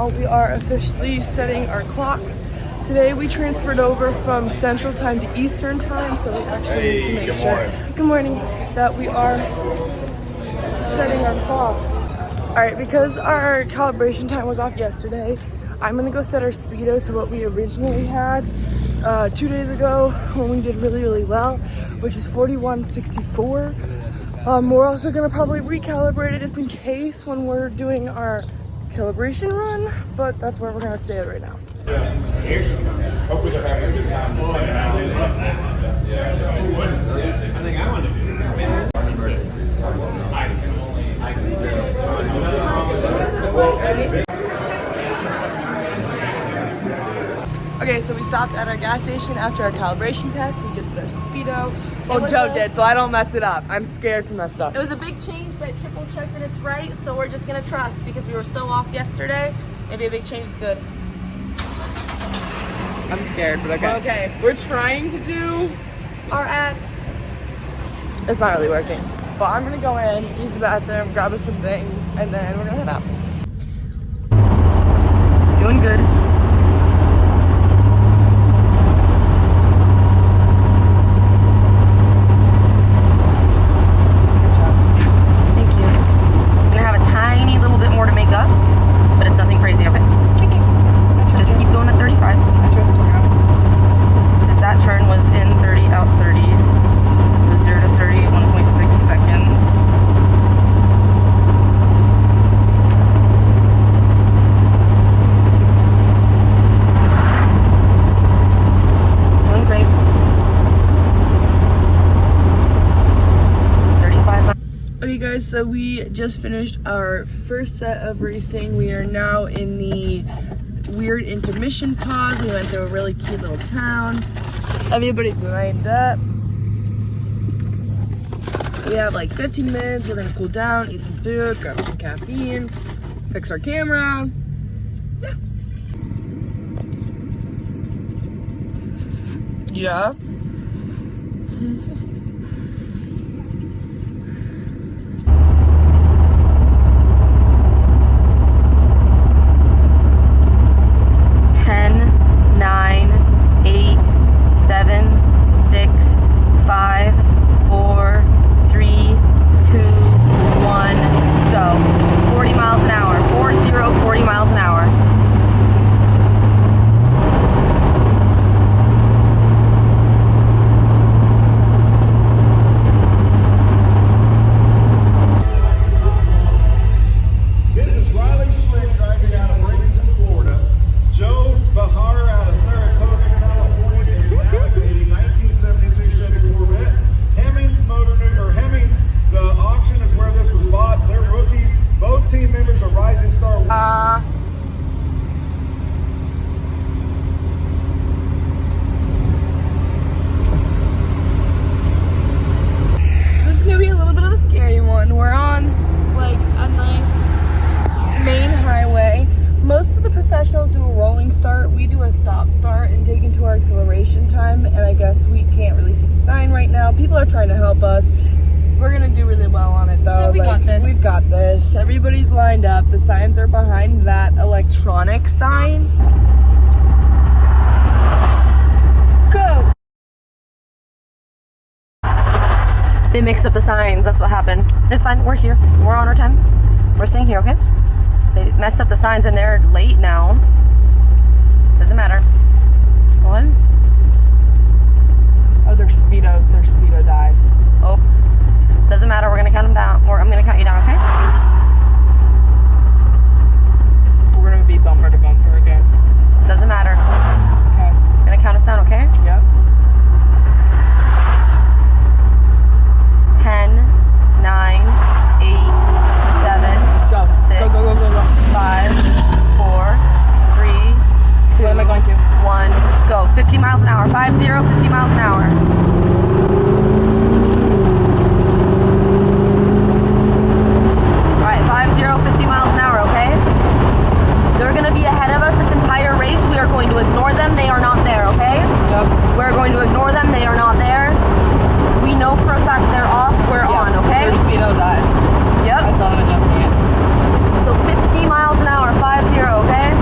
y'all. We are officially setting our clocks. Today we transferred over from Central Time to Eastern Time, so we actually need to make sure, good morning, that we are setting our clock. Alright, because our calibration time was off yesterday, I'm gonna go set our speedo to what we originally had 2 days ago when we did really well, which is 41.64. We're also gonna probably recalibrate it just in case when we're doing our calibration run, but that's where we're gonna stay at right now. Hopefully they're having a good time just hanging out. I think I want to do Okay, so we stopped at our gas station after our calibration test. We just did our speedo. Well, Joe did, so I don't mess it up. I'm scared to mess it up. It was a big change, but I triple checked that it's right, so we're just gonna trust because we were so off yesterday. Maybe a big change is good. I'm scared, but okay. Okay, we're trying to do our ads. It's not really working. But I'm gonna go in, use the bathroom, grab us some things, and then we're gonna head out. Doing good. So we just finished our first set of racing. We are now in the weird intermission pause. We went through a really cute little town. Everybody's lined up. We have like 15 minutes. We're gonna cool down, eat some food, grab some caffeine, fix our camera. Yeah. Do a rolling start. We do a stop start and take into our acceleration time, and I guess we can't really see the sign right now. People are trying to help us. We're gonna do really well on it though. Yeah, we got this. We've got this. Everybody's lined up. The signs are behind that electronic sign. Go! They mixed up the signs, that's what happened. It's fine, we're here. We're on our time. We're staying here, okay? They messed up the signs and they're late now. Doesn't matter. What? Oh, their speedo died. Oh. Doesn't matter, we're gonna count them down. I'm gonna count you down, okay? We're gonna be bumper to bumper again. Doesn't matter. Okay. I'm gonna count us down, okay? Yep. 10, 9, 8, 7, Go. 6, Go. 5, 4, 3, 2, What am I going to? 1, go. 50 miles an hour. 50, 50 miles an hour. Alright, 50, 50 miles an hour, okay? They're gonna be ahead of us this entire race. We are going to ignore them. They are not there, okay? Yep. We're going to ignore them. They are not there. We know for a fact they're off. We're on, okay? Their speedo died. Yep. I saw it adjusting it. So 50 miles an hour, 50, okay?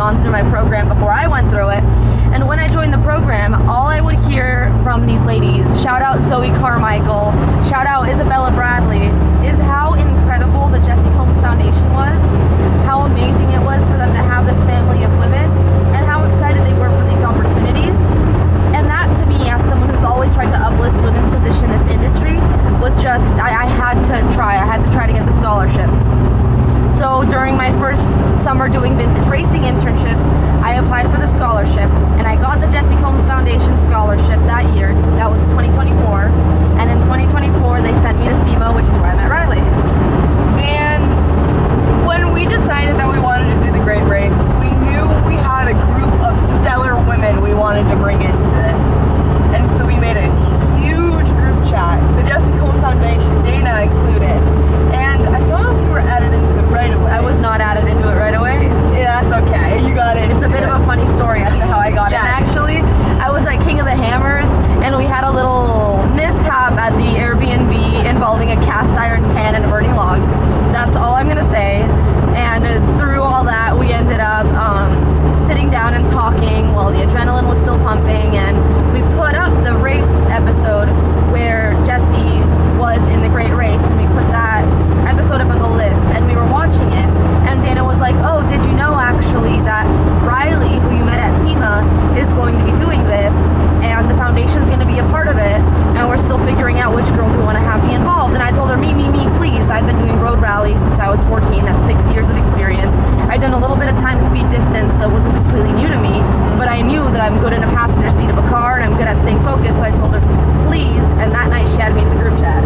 gone through my program before I went through it. And when I joined the program, all I would hear from these ladies, shout out Zoe Carmichael, shout out Isabella Bradley, is how incredible the Jesse Combs Foundation was, how amazing it was for them to have this family of women, and how excited they were for these opportunities. And that, to me, as someone who's always tried to uplift women's position in this industry, was just, I had to try to get the scholarship. So during my first summer doing vintage racing internships, I applied for the scholarship, and I got the Jesse Combs Foundation scholarship that year. That was 2024. And in 2024, they sent me to SEMA, which is where I met Riley. And when we decided that we wanted to do the Great Race, we knew we had a group of stellar women we wanted to bring into this. And so we made a huge group chat, the Jesse Combs Foundation, Dana included. And I don't know if you were added into it right away. I was not added into it right away. Yeah, that's okay. You got it. It's a bit of a funny story as to how I got it. And actually, I was at King of the Hammers, and we had a little mishap at the Airbnb involving a cast iron pan and a burning log. That's all I'm gonna say. And through all that, we ended up sitting down and talking while the adrenaline was still pumping, and we put up the race episode where Jesse was in the Great Race, and we put that episode up on the list, and we were watching it, and Dana was like, oh, did you know actually that Riley, who you met at SEMA, is going to be doing this, and the foundation's going to be a part of it, and we're still figuring out which girls we want to have be involved. And I told her, me, please. I've been doing road rallies since I was 14. That's 6 years of experience. I'd done a little bit of time speed distance, so it wasn't completely new to me, but I knew that I'm good in a passenger seat of a car, and I'm good at staying focused, so I told her, please, and that night she added me to the group chat.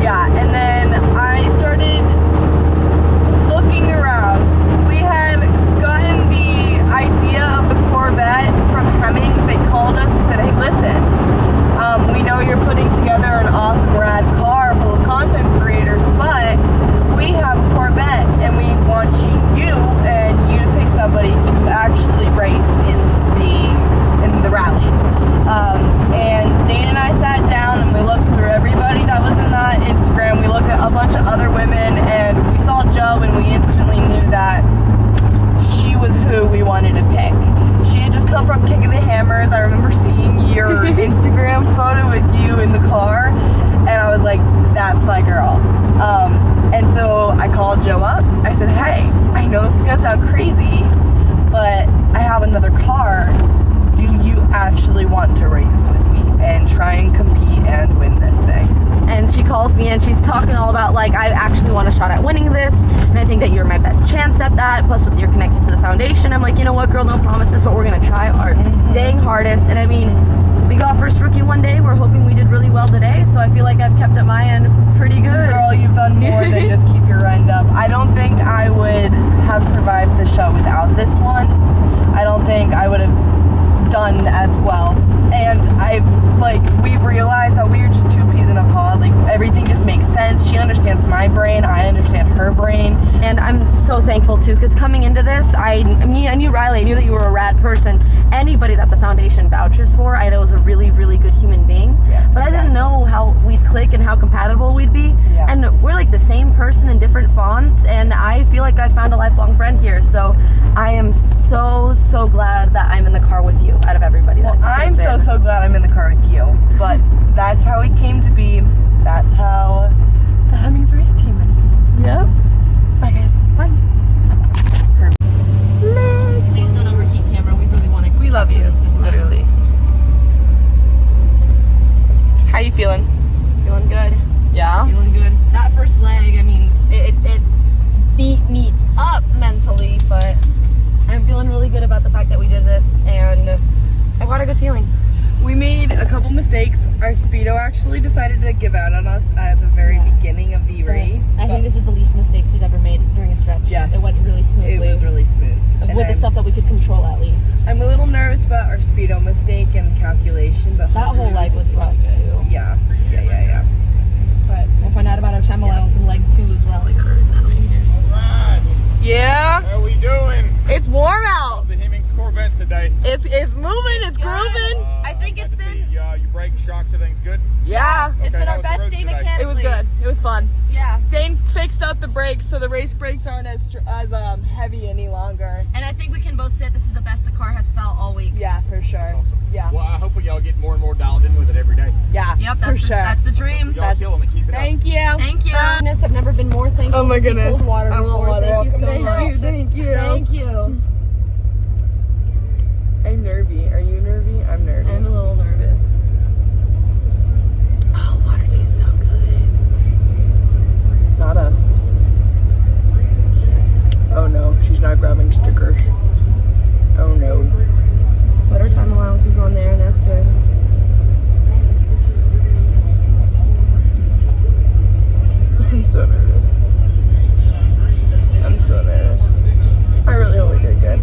Yeah, and then I started looking around. We had gotten the idea of the Corvette from Hemmings. They called us and said, hey, listen, we know you're putting together an awesome rad car full of content creators, but we have a Corvette and we want you to pick somebody to actually race in the rally. And Dana and I sat down and we looked through everybody that was in that Instagram. We looked at a bunch of other women, and we saw Jo, and we instantly knew that she was who we wanted to pick. She had just come from King of the Hammers. I remember seeing your Instagram photo with you in the car, and I was like, that's my girl. And so I called Jo up. I said, hey, I know this is gonna sound crazy, but I have another car. Do you actually want to race with me and try and compete and win this thing? And she calls me and she's talking all about, like, I actually want a shot at winning this, and I think that you're my best chance at that, plus with your connections to the foundation. I'm like, you know what, girl, no promises, but we're gonna try our dang hardest. And I mean, we got first rookie one day. We're hoping we did really well today, so I feel like I've kept at my end pretty good. Girl, you've done more than just keep your end up. I don't think I would have survived the show without this one. I don't think I would have done as well. And we've realized that we are just two peas in a pod. Like, everything just makes sense. She understands my brain, I understand her brain. And I'm so thankful too, because coming into this, I knew Riley, I knew that you were a rad person. Anybody that the foundation vouches for, I know is a really, really good human being. Yeah, but I didn't know how we'd click and how compatible we'd be. Yeah. And we're like the same person in different fonts, and I feel like I found a lifelong friend here. So I am so glad that I'm in the car with you out of everybody. Well, I'm so glad I'm in the car with you. But that's how it came to be. That's how the Hemmings race team is. Yep. Bye, guys. Bye. Please don't overheat, camera. We really want to. We love you. This time. Literally. How you feeling? Feeling good. Yeah. Feeling good. That first leg, I mean, it beat me up mentally, but I'm feeling really good about the fact that we did this, and I got a good feeling. We made a couple mistakes. Our Speedo actually decided to give out on us at the very beginning of the race. I think this is the least mistakes we've ever made during a stretch. Yes. It went really smoothly. It was really smooth. With the stuff that we could control, at least. I'm a little nervous about our Speedo mistake and calculation, but That whole leg was rough, too. Yeah. But we'll find out about our time allowance in leg 2 as well. I gotta write that right here. Alright, Yeah. how we doing? It's warm out. The Hemmings Corvette today? It's moving. It's grooving. I think it's been. Your brake shocks, everything's good. Yeah. It's Okay, been how our was the best road day today? mechanically. It was good. It was fun. Yeah. Dane fixed up the brakes, so the race brakes aren't as heavy any longer. And I think we can both say this is the best the car has felt all week. Yeah, for sure. Awesome. Yeah. Well, hopefully y'all get more and more dialed in with it every day. Yeah. Yep, for that's sure. that's the dream. Y'all killing it. Keep it up. Thank you. Thank you. I've never been more thankful Oh my to see goodness. cold water I want before. water. Thank you so Thank much. you. Thank you. Thank you. I'm nervy. Are you nervy? I'm nervy. I'm a little nervous. Oh, water tastes so good. Not us. Oh no, she's not grabbing stickers. Oh no. But our time allowance is on there, and that's good. I'm so nervous. I'm so nervous. I really hope we did good.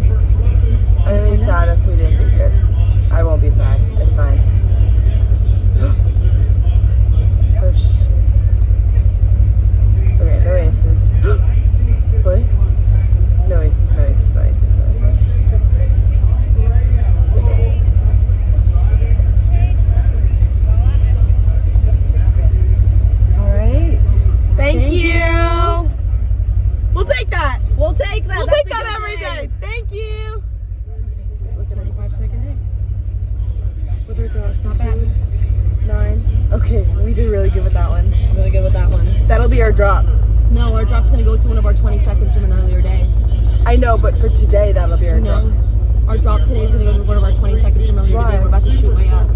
I'm gonna be sad if we didn't do good. I won't be sad. It's fine. Push. Okay, no aces. What? No aces, no aces, no aces, no aces. Alright. Thank you. We'll take that. We'll take that. We'll That's take a that good every day. Thank you. 25-second day. What's our thoughts? Not bad. 9. Okay, we did really good with that one. Really good with that one. That'll be our drop. No, our drop's gonna go to one of our 20 seconds from an earlier day. I know, but for today, that'll be our drop. No. Our drop today is gonna go to one of our 20 seconds from earlier today. We're about to shoot way up.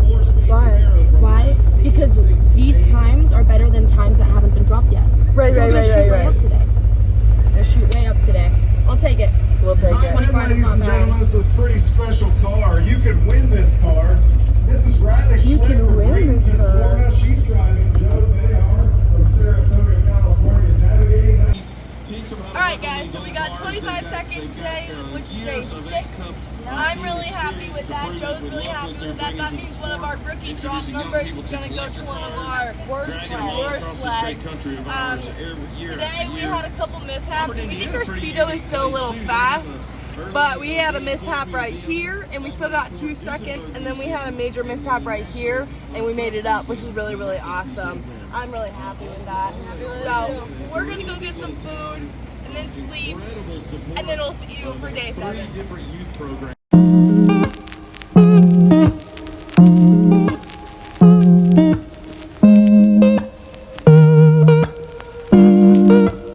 Why? Why? Because these times are better than times that haven't been dropped yet. Right, So we're gonna shoot way right. up today. We're gonna shoot way up today. I'll take it. We'll take it. 25 is Ladies not and bad. gentlemen, this is a pretty special car. You can win this car. This is Riley You Schlick can from win this Bradenton, car. Florida. She's driving Joe Bayar from Saratoga, California. Is navigating. Alright guys, so we got 25 seconds today, which is day 6. I'm really happy with that. Joe's really happy with that. That means one of our rookie drop numbers is going to go to one of our worst legs. Today we had a couple mishaps. We think our speedo is still a little fast, but we had a mishap right here, and we still got 2 seconds, and then we had a major mishap right here, and we made it up, which is really, really awesome. I'm really happy with that. So we're going to go get some food, and then sleep, and then we'll see you for day 7.